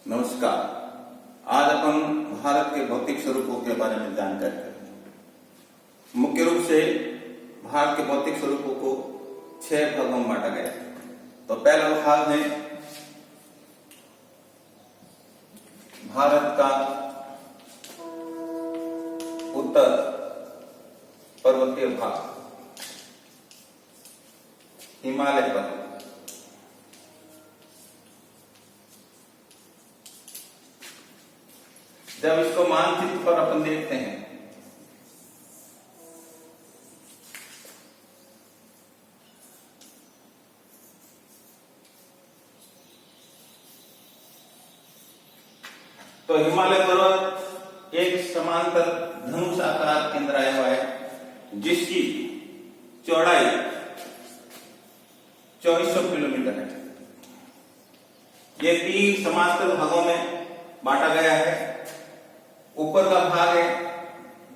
नमस्कार। आज अपन भारत के भौतिक स्वरूपों के बारे में जानकारी करेंगे। मुख्य रूप से भारत के भौतिक स्वरूपों को 6 भागों में बांटा गया है। तो पहला भाग है भारत का उत्तर पर्वतीय भाग, हिमालय पर्वत। जब इसको मानचित्र पर अपन देखते हैं तो हिमालय पर्वत एक समांतर धनुष आकार केंद्र आया हुआ है, जिसकी चौड़ाई 2400 किलोमीटर है। ये 3 समांतर भागों में बांटा गया है। ऊपर का भाग है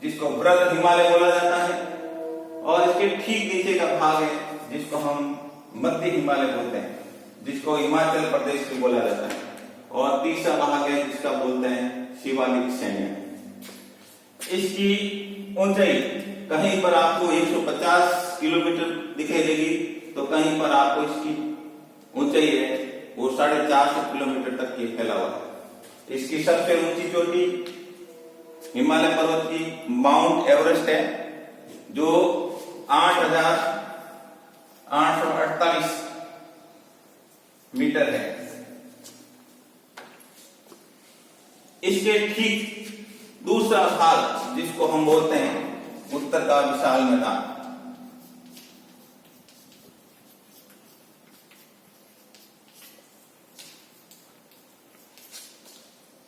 जिसको वृहद हिमालय बोला जाता है, और इसके ठीक नीचे का भाग है जिसको हम मध्य हिमालय बोलते हैं, जिसको हिमाचल प्रदेश भी बोला जाता है। और तीसरा भाग है जिसका बोलते हैं शिवालिक श्रेणी। इसकी ऊंचाई कहीं पर आपको 150 किलोमीटर दिखाई देगी, तो कहीं पर आपको इसकी ऊंचाई है वो 450 किलोमीटर तक की फैला हुआ है। इसकी सबसे ऊंची चोटी हिमालय पर्वत की माउंट एवरेस्ट है, जो 8,848 मीटर है। इसके ठीक दूसरा भाग जिसको हम बोलते हैं उत्तर का विशाल मैदान,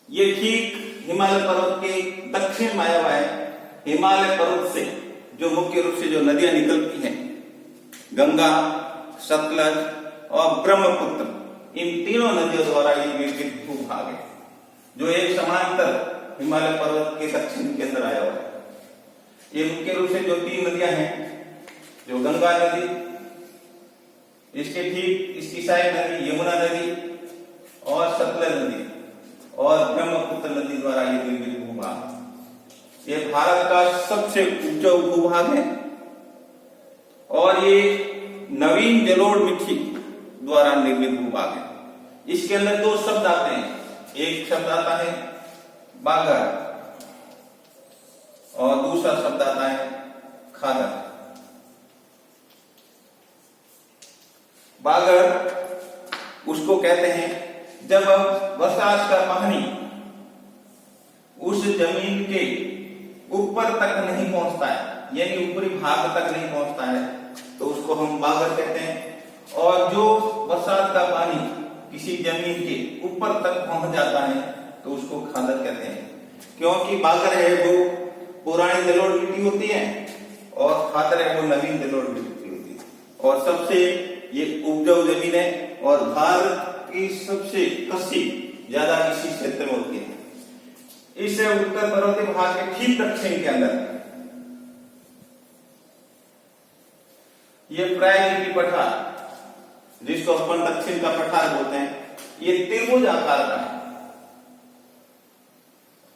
ये ठीक हिमालय पर्वत के दक्षिण में आया हुआ है। हिमालय पर्वत से जो मुख्य रूप से जो नदियां निकलती हैं, गंगा, सतलज और ब्रह्मपुत्र, इन तीनों नदियों द्वारा ये निर्मित भूभाग है, जो एक समांतर हिमालय पर्वत के दक्षिण के अंदर आया हुआ है। ये मुख्य रूप से जो 3 नदियां हैं, जो गंगा नदी, इसके ठीक इसकी साइड नदी यमुना नदी और सतलज नदी और ब्रह्मपुत्र नदी द्वारा ये निर्मित भूभाग। ये भारत का सबसे ऊंचा भूभाग है, और ये नवीन जलोढ़ मिट्टी द्वारा निर्मित भूभाग है। इसके अंदर 2 शब्द आते हैं। एक शब्द आता है बागर और दूसरा शब्द आता है खादर। बागर उसको कहते हैं जब बरसात का पानी उस जमीन के ऊपर तक नहीं पहुंचता है, यानी ऊपरी भाग तक नहीं पहुंचता है, तो उसको हम बागर कहते हैं। और जो बरसात का पानी किसी जमीन के ऊपर तक पहुंच जाता है, तो उसको खादर कहते हैं। क्योंकि बागर है वो पुरानी जलोढ़ मिट्टी होती है, और खादर है वो नवीन जलोढ़ मिट्टी होती है। और सबसे ये उपजाऊ जमीन है, और भारत की सबसे कृषि ज्यादा इसी क्षेत्र में होती है। इस उत्तर पर्वतीय भाग के ठीक दक्षिण के अंदर ये प्रायद्वीपीय पठार, जिसको अपन दक्षिण का पठार बोलते हैं, ये त्रिभुज आकार का है।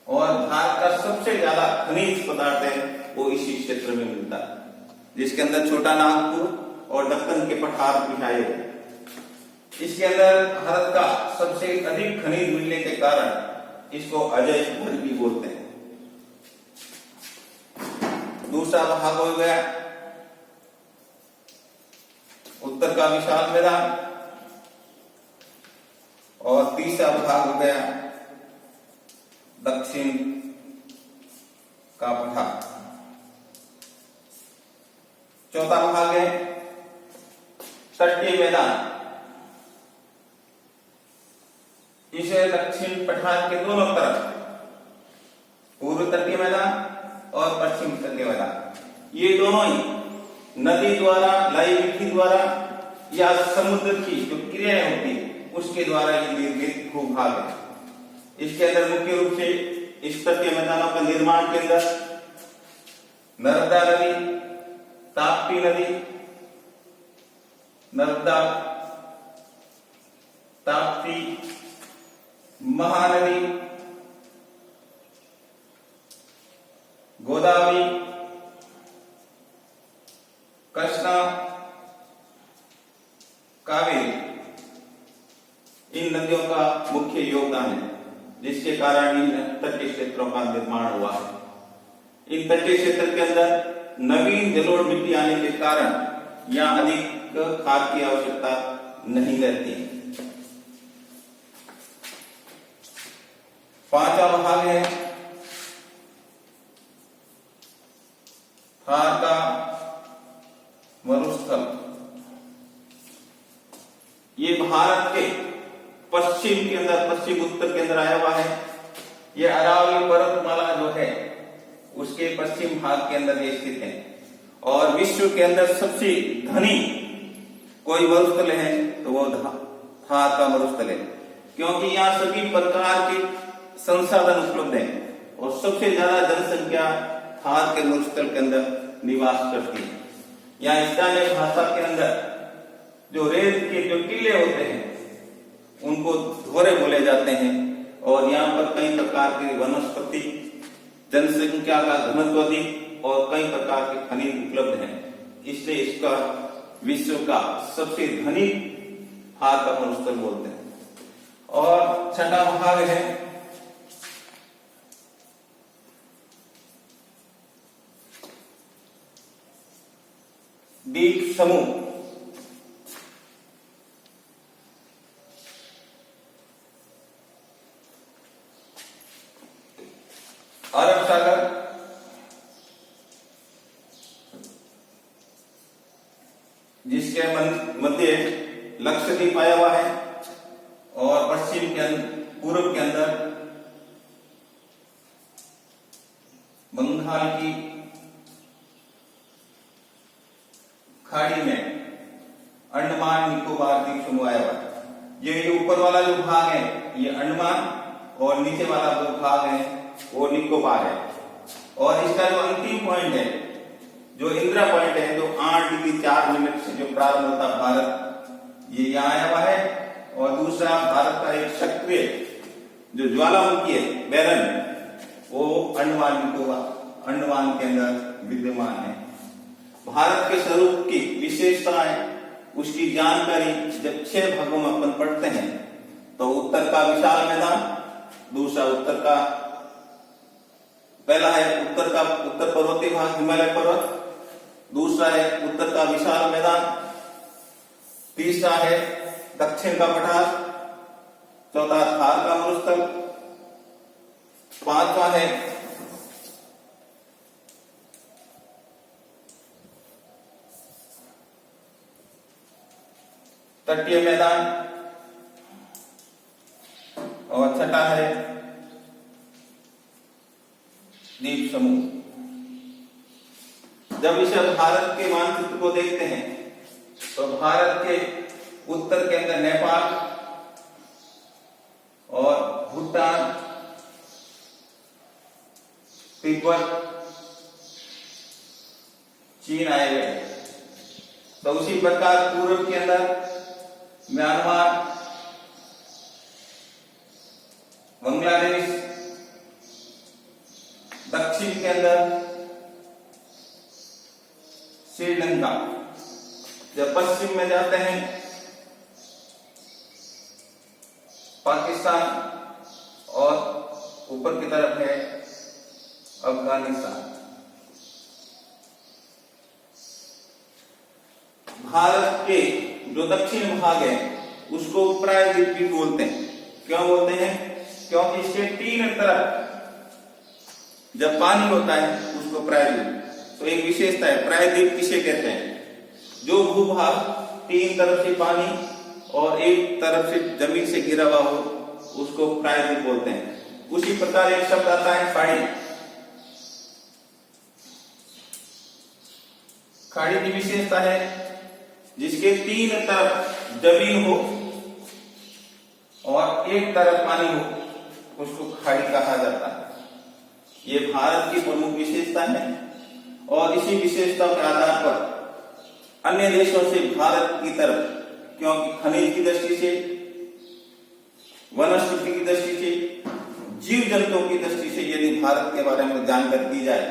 और भारत का सबसे ज्यादा खनिज पदार्थ है वो इसी क्षेत्र में मिलता है, जिसके अंदर छोटा नागपुर और दक्कन के पठार भी आए हैं। इसके अंदर भारत का सबसे अधिक खनिज मिलने के कारण इसको अजय भूखंड भी बोलते हैं। दूसरा भाग हो गया उत्तर का विशाल मैदान, और तीसरा भाग हो गया दक्षिण का पठार। चौथा भाग है तटीय मैदान। इस दक्षिण पठार के दोनों तरफ पूर्व तटीय मैदान और पश्चिम तटीय मैदान, ये दोनों ही नदी द्वारा, लाई मिट्टी द्वारा या समुद्र की जो क्रियाएं होती है उसके द्वारा ये निर्मित भूभाग है। इसके अंदर मुख्य रूप से इस तटीय मैदानों का निर्माण के अंदर नर्मदा नदी, ताप्ती नदी, नर्मदा, ताप्ती महानदी, गोदावरी, कृष्णा, कावेरी, इन नदियों का मुख्य योगदान है, जिसके कारण इन तटीय क्षेत्रों का निर्माण हुआ है। इन तटीय क्षेत्र के अंदर नवीन जलोढ़ मिट्टी आने के कारण यहाँ अधिक खाद की आवश्यकता नहीं रहती। पांचवा भाग है थार का मरुस्थल। ये भारत के पश्चिम के अंदर, पश्चिम उत्तर के अंदर आया हुआ है। ये अरावली पर्वतमाला जो है उसके पश्चिम भाग के अंदर ये स्थित है और विश्व के अंदर सबसे घनी कोई मरुस्थल है तो वो थार का मरुस्थल है, क्योंकि यहाँ सभी प्रकार के संसाधन उपलब्ध हैं और सबसे ज्यादा जनसंख्या थार के मरुस्थल के अंदर निवास करती है। यहाँ स्थानीय भाषा के अंदर जो रेत के जो टीले होते हैं उनको धोरे बोले जाते हैं और यहाँ पर कई प्रकार की वनस्पति, जनसंख्या का घनत्व अधिक और कई प्रकार के खनिज उपलब्ध हैं, इसलिए इसका विश्व का सबसे धनी थार का मरुस्थल बोलते हैं। और छठा भाग है द्वीप समूह। अरब सागर, जिसके मध्य लक्षद्वीप आया हुआ है और पश्चिम के पूर्व के अंदर बंगाल की खाड़ी में अंडमान निकोबार द्वीप समूह आया हुआ है। ये ऊपर वाला जो भाग है ये अंडमान और नीचे वाला जो भाग है वो निकोबार है। और इसका जो अंतिम पॉइंट है, जो इंदिरा पॉइंट है, जो 8 डिग्री 4 मिनट से जो प्रारंभ होता भारत, ये यहाँ आया हुआ है। और दूसरा भारत का एक सक्रिय जो ज्वालामुखी है बैरन, वो अंडमान निकोबार, अंडमान के अंदर विद्यमान है। भारत के स्वरूप की विशेषताएं, उसकी जानकारी जब 6 भागों में अपन पढ़ते हैं तो उत्तर का विशाल मैदान, दूसरा उत्तर का पहला है उत्तर पर्वतीय भाग हिमालय पर्वत, दूसरा है उत्तर का विशाल मैदान, तीसरा है दक्षिण का पठार, चौथा थार का मरुस्थल, पांचवा है तटीय मैदान और छठा है द्वीप समूह। जब इसे भारत के मानचित्र को देखते हैं तो भारत के उत्तर के अंदर नेपाल और भूटान, तिब्बत, चीन आए हुए हैं। तो उसी प्रकार पूर्व के अंदर म्यांमार, बांग्लादेश, दक्षिण के अंदर श्रीलंका। जब पश्चिम में जाते हैं पाकिस्तान और ऊपर की तरफ है अफगानिस्तान। भारत के जो दक्षिण भाग है उसको प्रायद्वीप भी बोलते हैं। क्यों बोलते हैं? क्योंकि इसके 3 तरफ जब पानी होता है उसको प्रायद्वीप। तो एक विशेषता है, प्रायद्वीप किसे कहते हैं? जो भूभाग 3 तरफ से पानी और एक तरफ से जमीन से घिरा हुआ हो उसको प्रायद्वीप बोलते हैं। उसी प्रकार एक शब्द आता है खाड़ी। खाड़ी की विशेषता है जिसके 3 तरफ जमीन हो और एक तरफ पानी हो उसको खाड़ी कहा जाता है। ये भारत की प्रमुख विशेषता है और इसी विशेषता के आधार पर अन्य देशों से भारत की तरफ, क्योंकि खनिज की दृष्टि से वनस्पति की दृष्टि से, जीव जंतुओं की दृष्टि से यदि भारत के बारे में जानकारी दी जाए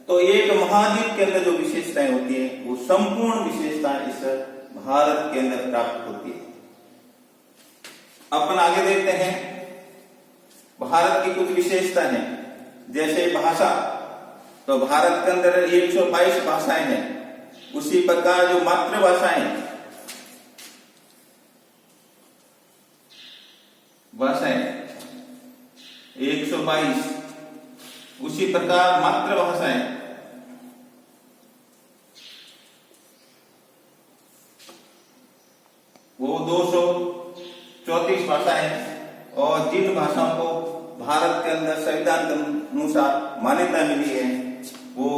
तो एक महाद्वीप के अंदर जो विशेषताएं होती है वो संपूर्ण विशेषताएं इस भारत के अंदर प्राप्त होती है। अपन आगे देखते हैं भारत की कुछ विशेषता हैं, जैसे भाषा। तो भारत के अंदर 122 भाषाएं हैं। उसी प्रकार जो मातृभाषाएं 122, उसी प्रकार मातृभाषाएं वो 234 भाषाएं, और जिन भाषाओं को भारत के अंदर संविधान के अनुसार मान्यता मिली है वो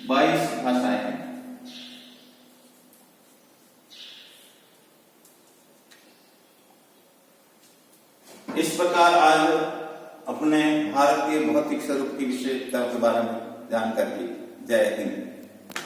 22 भाषाएं हैं। इस प्रकार आज अपने भारत के भौतिक स्वरूप की विशेषता के बारे में जानकारी ली। जय हिंद।